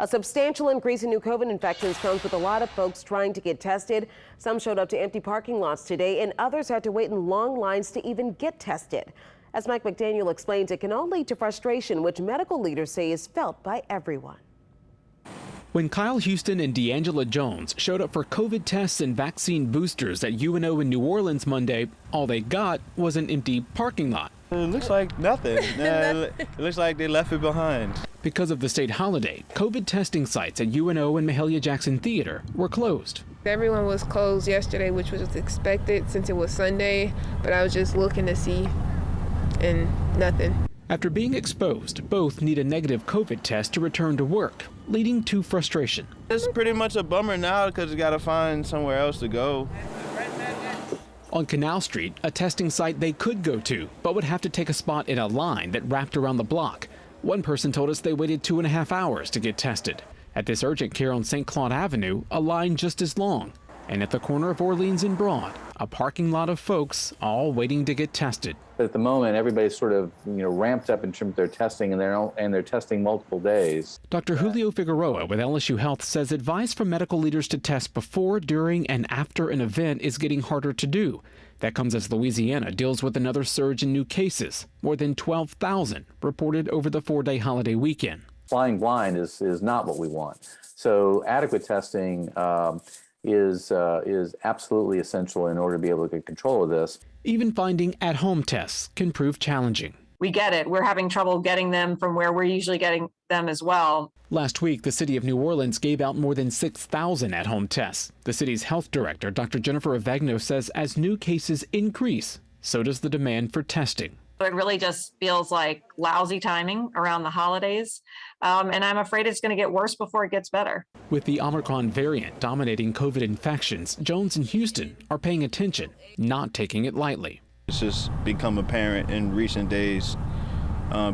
A substantial increase in new COVID infections comes with a lot of folks trying to get tested. Some showed up to empty parking lots today, and others had to wait in long lines to even get tested. As Mike McDaniel explains, it can all lead to frustration, which medical leaders say is felt by everyone. When Kyle Houston and D'Angela Jones showed up for COVID tests and vaccine boosters at UNO in New Orleans Monday, all they got was an empty parking lot. It looks like nothing. It looks like they left it behind. Because of the state holiday, COVID testing sites at UNO and Mahalia Jackson Theater were closed. Everyone was closed yesterday, which was expected since it was Sunday, but I was just looking to see, and nothing. After being exposed, both need a negative COVID test to return to work, leading to frustration. It's pretty much a bummer now because you got to find somewhere else to go. On Canal Street, a testing site they could go to, but would have to take a spot in a line that wrapped around the block. One person told us they waited 2.5 hours to get tested. At this urgent care on St. Claude Avenue, a line just as long. And at the corner of Orleans and Broad, a parking lot of folks all waiting to get tested. At the moment, everybody's sort of ramped up in terms of their testing, and they're testing multiple days. Dr. Julio Figueroa with LSU Health says advice from medical leaders to test before, during, and after an event is getting harder to do. That comes as Louisiana deals with another surge in new cases, more than 12,000 reported over the 4-day holiday weekend. Flying blind is not what we want. So adequate testing is absolutely essential in order to be able to get control of this. Even finding at-home tests can prove challenging. We get it. We're having trouble getting them from where we're usually getting them as well. Last week, the city of New Orleans gave out more than 6,000 at-home tests. The city's health director, Dr. Jennifer Avegno, says as new cases increase, so does the demand for testing. It really just feels like lousy timing around the holidays, and I'm afraid it's going to get worse before it gets better. With the Omicron variant dominating COVID infections, Jones and Houston are paying attention, not taking it lightly. It's just become apparent in recent days,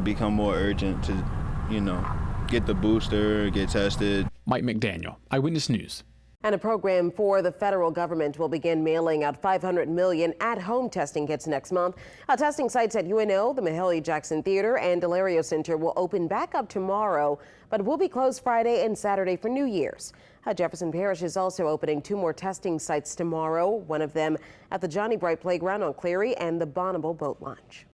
become more urgent to, get the booster, get tested. Mike McDaniel, Eyewitness News. And a program for the federal government will begin mailing out 500 million at-home testing kits next month. Testing sites at UNO, the Mahalia Jackson Theater, and Delario Center will open back up tomorrow, but will be closed Friday and Saturday for New Year's. Jefferson Parish is also opening 2 more testing sites tomorrow, one of them at the Johnny Bright Playground on Cleary and the Bonneville Boat Launch.